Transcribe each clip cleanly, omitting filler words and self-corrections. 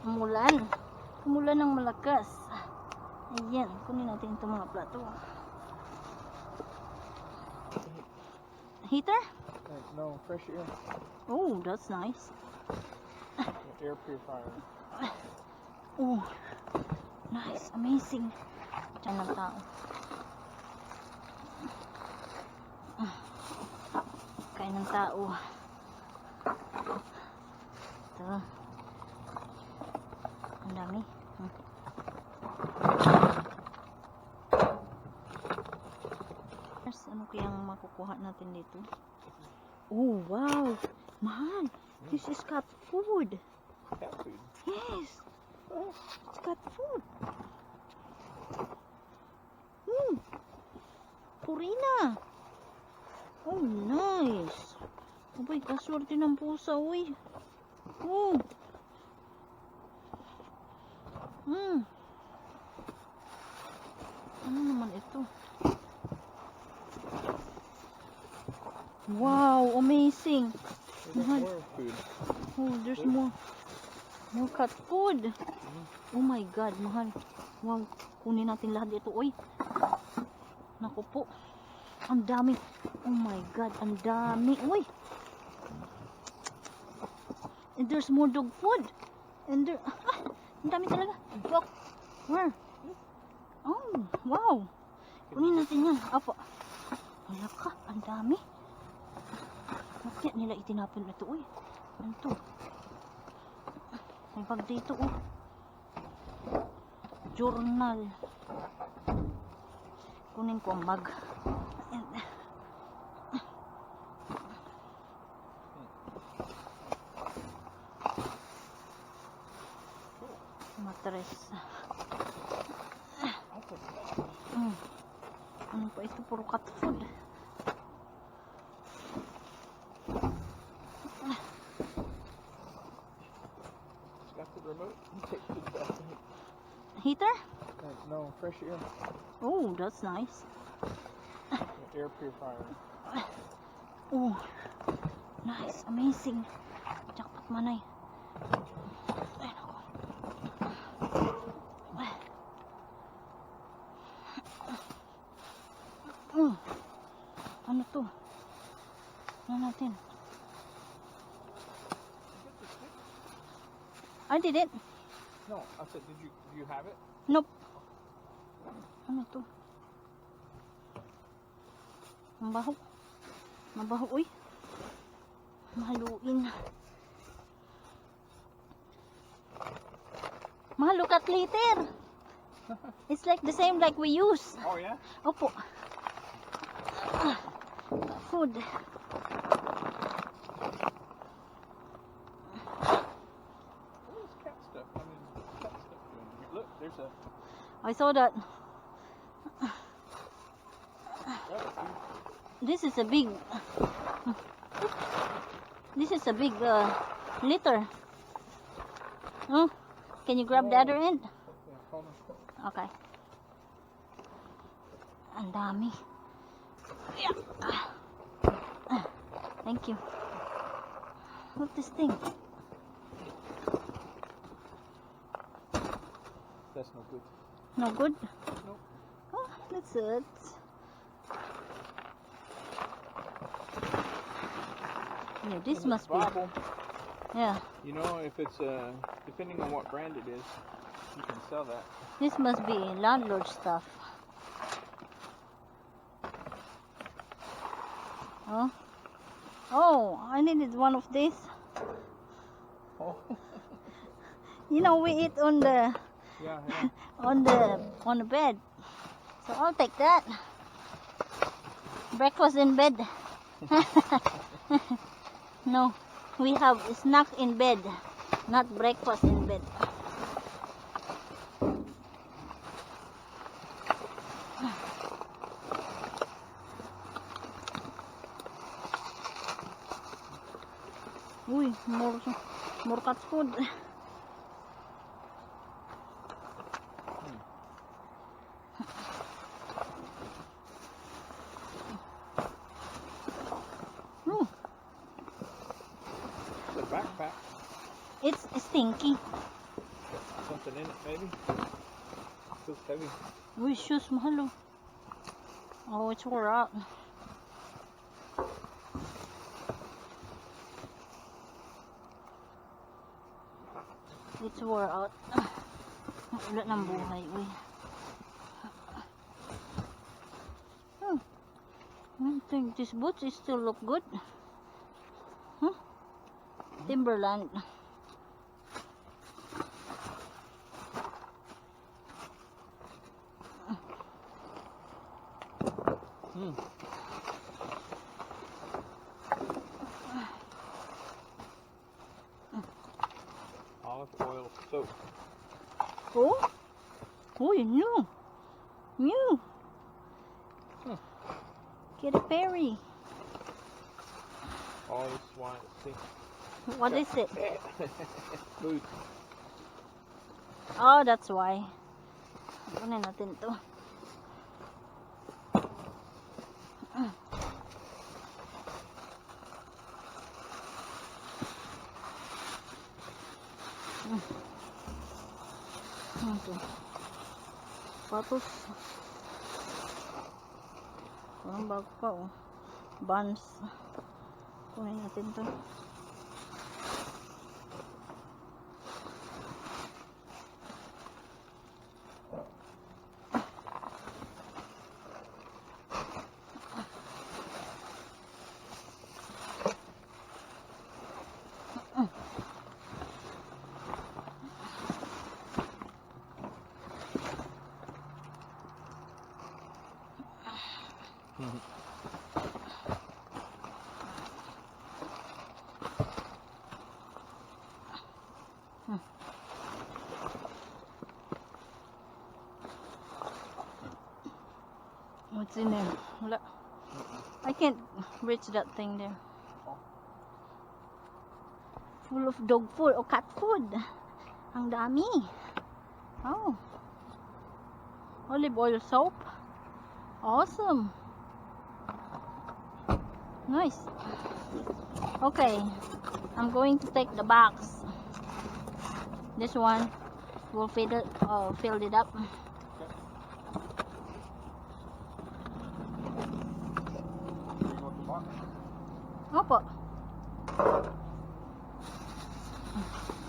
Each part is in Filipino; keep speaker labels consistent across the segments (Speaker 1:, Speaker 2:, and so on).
Speaker 1: umulan. Umulan ng malakas. Ayan, kunin natin itong mga plato. Heater?
Speaker 2: No, fresh air.
Speaker 1: Oh, that's nice.
Speaker 2: Air purifier.
Speaker 1: Oh, nice, amazing. Diyan ng tao. Kain ng tao. Ito. Ang dami. Ano kayang makukuha natin dito? Oh, wow! Mahal! This is cat food.
Speaker 2: Cat food.
Speaker 1: Yes! It's cat food. Purina! Oh, nice! Abay, kaswerte ng pusa, uy. Oh! Ano naman ito? Wow, amazing.
Speaker 2: There's more food.
Speaker 1: Oh, there's more cat food. Oh my God, mahal. Wow, kunin natin lahat dito, uy. Naku po. Ang dami. Oh my God, ang dami, uy. And there's more dog food. And there, ang dami talaga. Look, where? Oh, wow. Kunin natin yan. Apo. Wala ka, ang dami. Bakit nila itinapon ito, uy? Ano to? May bag dito, oh. Journal. Kunin ko ang bag. Matres. Ano pa ito? Puro cat food.
Speaker 2: Remote. Take the back.
Speaker 1: Heater?
Speaker 2: No, fresh air.
Speaker 1: Oh, that's nice.
Speaker 2: Air purifier.
Speaker 1: Oh, nice, amazing. Jackpot manay. Ay, naku. Ano to? Ano natin? I did it.
Speaker 2: No, I said, do you have it?
Speaker 1: Nope. Ano to? Mabaho. Mabaho, uy. Mahaluin. Mahal, look at later. It's like the same like we use.
Speaker 2: Oh, yeah?
Speaker 1: Opo. Food. I saw that. This is a big litter. Oh, can you grab the other end? Okay. Ang dami. Thank you. What's this thing?
Speaker 2: That's no good.
Speaker 1: No good?
Speaker 2: No.
Speaker 1: Oh, that's it. Yeah, this must be. Yeah.
Speaker 2: You know, if it's depending on what brand it is, you can sell that.
Speaker 1: This must be landlord stuff. Oh. Oh, I needed one of these.
Speaker 2: Oh.
Speaker 1: You know, we eat on the
Speaker 2: Yeah.
Speaker 1: on the bed. So I'll take that. Breakfast in bed. No, we have snack in bed, not breakfast in bed. Uy, more cat food.
Speaker 2: The backpack.
Speaker 1: It's stinky.
Speaker 2: something in it, maybe. Feels heavy.
Speaker 1: Uy, shoes, mahal oh. Oh, it's wore out. It's wore out. Wala ng buhay, uy. I think these boots still look good. Huh? Timberland.
Speaker 2: Olive oil soap.
Speaker 1: Oh? Oh, new. New. Katy Perry.
Speaker 2: Oh, this wine. See.
Speaker 1: What is it?
Speaker 2: Booth.
Speaker 1: Oh, that's why. Kunin natin to. Ito. Patos. Parang bago pa oh. Buns. Kunin natin to. What's in there? Wala. I can't reach that thing there. Full of dog food or cat food. Ang dami. Oh. Olive oil soap. Awesome. Nice. Okay. I'm going to take the box. This one. We'll fill it up. Opo.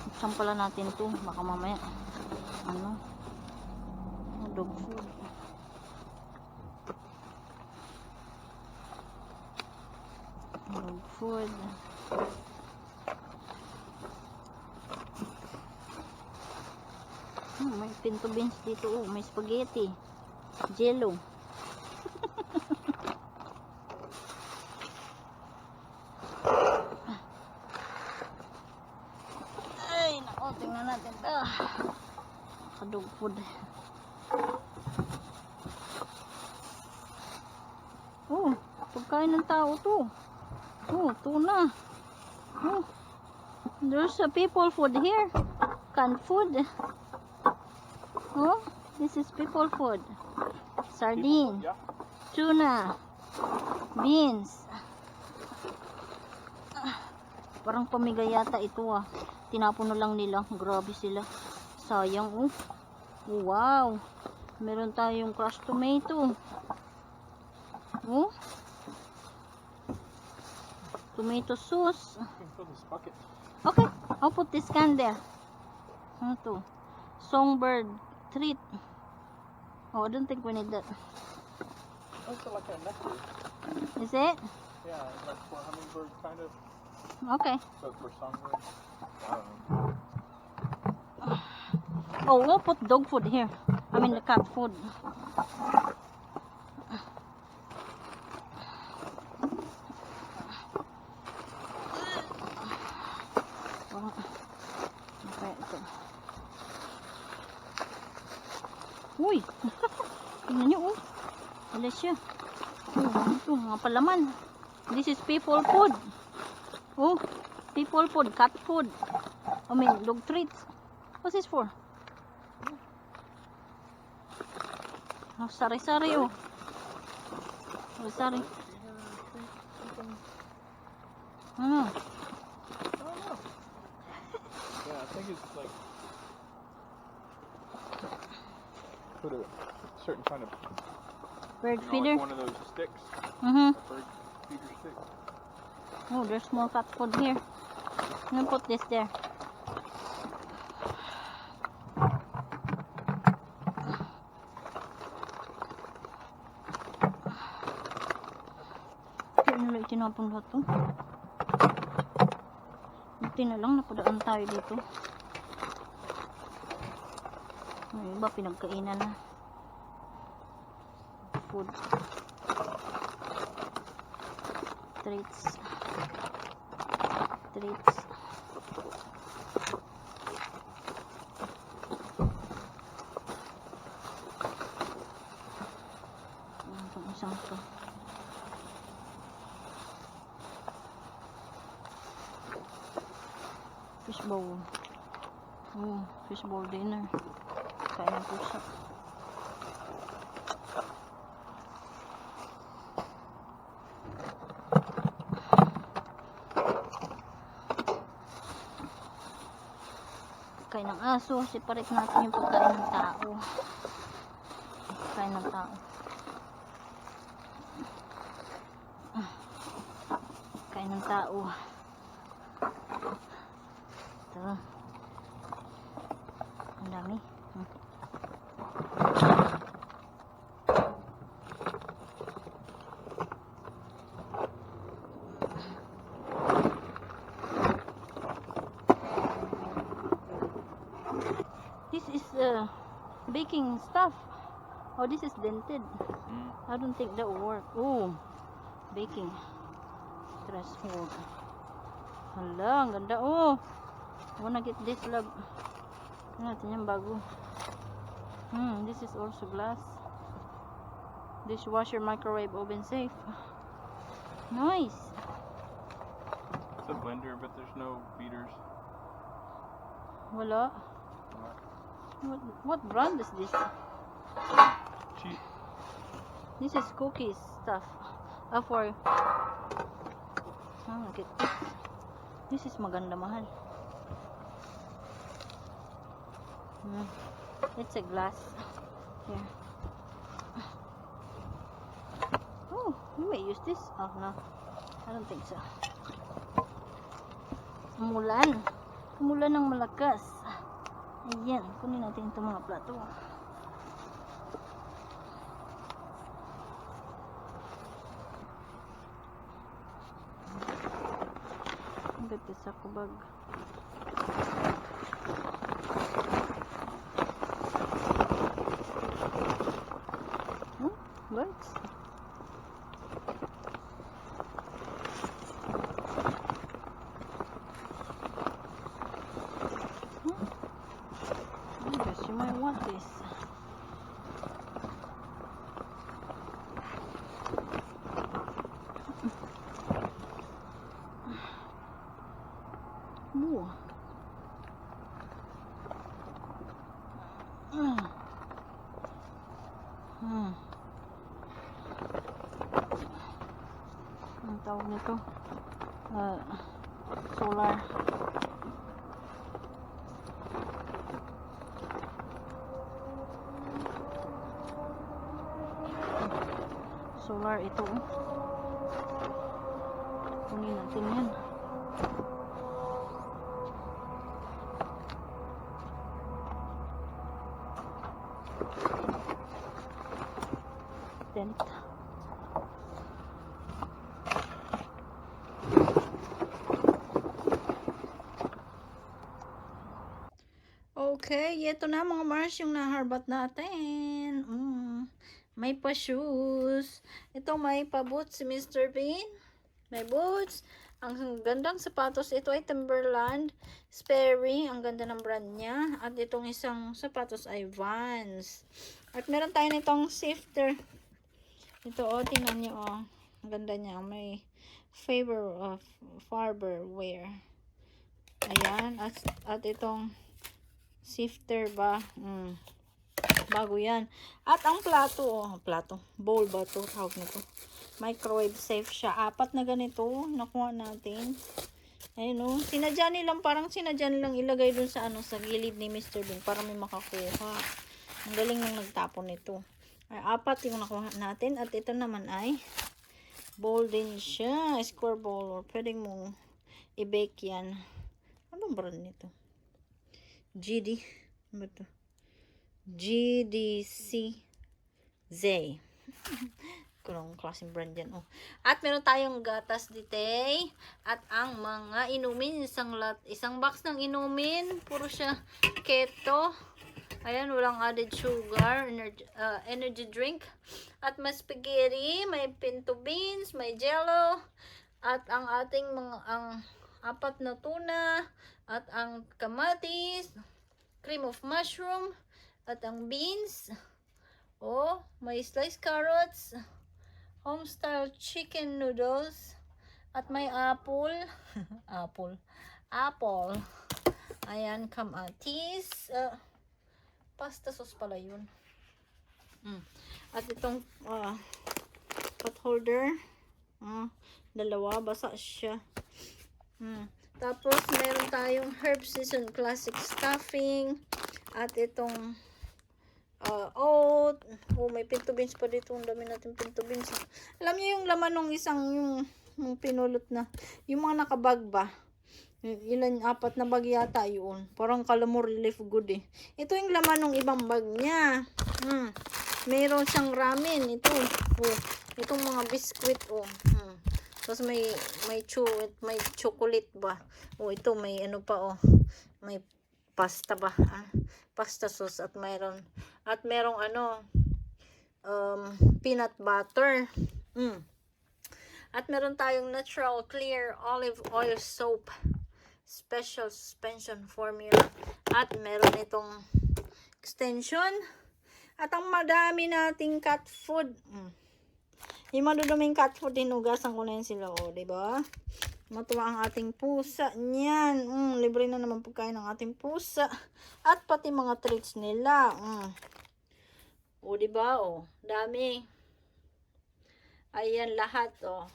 Speaker 1: Buksan pala natin to. Baka mamaya. Ano? Dog food. Dog food. May pinto beans dito. Oh, may spaghetti. Jello. Tingnan natin. Dog food. Oh, pagkain ng tao to. Oh, tuna. Oh, there's a people food here. Canned food. Oh, this is people food. Sardine.
Speaker 2: Yeah.
Speaker 1: Tuna. Beans. Parang pamigay yata ito ah. Tinapon na lang nila. Grabe sila. Sayang oh. Wow. Meron tayong crushed tomato. Oh. Tomato sauce. Okay. I'll put this can there. Ano to? Songbird treat. Oh, I don't think we need that.
Speaker 2: Looks like a nectar.
Speaker 1: Is it?
Speaker 2: Yeah, like for hummingbird kind of.
Speaker 1: Okay.
Speaker 2: But for songbird.
Speaker 1: Oh, we'll put dog food here. I mean the cat food. Okay, ito. Uy! Tingnan nyo, oh. Wala siya. Oh, ito, mga palaman. This is people food. Oh, people food, cat food. I mean, dog treats. What's this for? Oh, sari-sari, oh. Sari-sari. Ano?
Speaker 2: I don't know. Yeah, I think it's like Put a certain kind of,
Speaker 1: Bird
Speaker 2: you know,
Speaker 1: feeder.
Speaker 2: like one of those sticks,
Speaker 1: Mm-hmm.
Speaker 2: bird feeder stick.
Speaker 1: Oh, there's small cat food here. I'm gonna put this there. Hindi nila itinapon lahat to. Buti na lang napadaan tayo dito. Yung iba pinagkainan na. Food. Treats. Treats. Itong isang to. Fishbowl. Fishbowl dinner. Kain ng pusa. Kain ng aso. Separate natin yung pagkain ng tao. Kain ng tao. Kain ng tao. Ito. Ang dami. This is baking stuff. Oh, this is dented. I don't think that will work. Oh, baking. Threshold. Hala, ang ganda. Oh, I wanna get this love. Ano natin yung bago. This is also glass. Dishwasher, microwave, oven safe. Nice.
Speaker 2: It's a blender, but there's no feeders.
Speaker 1: Wala. What brand is this?
Speaker 2: Cheap.
Speaker 1: This is cookies stuff. For look at this. This is maganda, mahal. It's a glass. Here. Oh, we may use this. Oh no, I don't think so. Umulan. Umulan ng malakas. Ayan, kunin natin itong mga plato. Ang ganda sa kubag. Birds. I guess you might want this. Ooh. Ang tawag nito? Solar. Solar ito. Kunin natin yan. Tent. Okay, ito na mga Mars yung naharbat natin. May pa shoes. Ito may pa boots si Mr. Bean. May boots. Ang gandang sapatos. Ito ay Timberland Sperry. Ang ganda ng brand niya. At itong isang sapatos ay Vans. At meron tayo nitong sifter. Ito tingnan nyo Ang ganda niya. May favor of Farber wear. Ayan. At itong sifter ba? Bago yan. At ang plato, bowl ba ito? Tawag nito. Microwave safe siya. 4 na ganito. Nakuha natin. Ayun parang sinadya nilang ilagay dun sa sa gilid ni Mr. Bean para may makakuha. Ang galing nung nagtapon nito. Ay, 4 yung nakuha natin. At ito naman ay bowl din siya. Square bowl. Pwede mong i-bake yan. Anong brand nito? GD. Ano ba ito? GDC Z. Kurang klaseng brand yan. Oh. At meron tayong gatas dite. At ang mga inumin. Isang box ng inumin. Puro siya keto. Ayan, walang added sugar. Energy drink. At may spaghetti. May pinto beans. May jello. At ang ating ang 4 na tuna. At ang kamatis. Cream of mushroom. At ang beans. Oh, may sliced carrots. Home-style chicken noodles. At may apple. Apple. Ayan, kamatis. Pasta sauce pala yun. At itong pot holder. Dalawa. Basa siya. Tapos, meron tayong herb season classic stuffing. At itong oat. Oh, may pinto beans pa dito. Ang dami natin pinto beans. Alam niyo yung laman ng isang yung pinulot na. Yung mga nakabag ba? Ilan, 4 na bag yata yun. Parang kala mo relief good eh. Ito yung laman ng ibang bag niya. Meron siyang ramen. Ito. Oh, itong mga biscuit. Oh. Tapos may chocolate ba? Oh, ito may ano pa oh. May pasta ba? Pasta sauce at merong peanut butter. At meron tayong natural clear olive oil soap. Special suspension formula. At meron itong extension. At ang madami nating cat food. Yung maduduming cat food, hinugasan ko na yun sila. O, diba? Matuwa ang ating pusa. Niyan. Libre na naman pagkain ng ating pusa. At pati mga treats nila. O, diba? O, dami. Ayan lahat. O.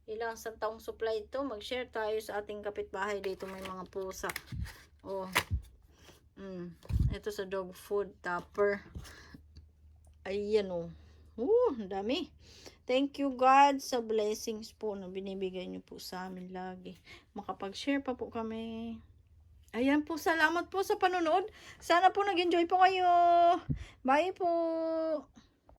Speaker 1: Ilang taong supply ito. Mag-share tayo sa ating kapitbahay. Dito may mga pusa. O. Ito sa dog food topper. Ayan o. Ang dami. Thank you God sa blessings po na binibigay niyo po sa amin lagi. Makapag-share pa po kami. Ayan po, salamat po sa panonood. Sana po nag-enjoy po kayo. Bye po.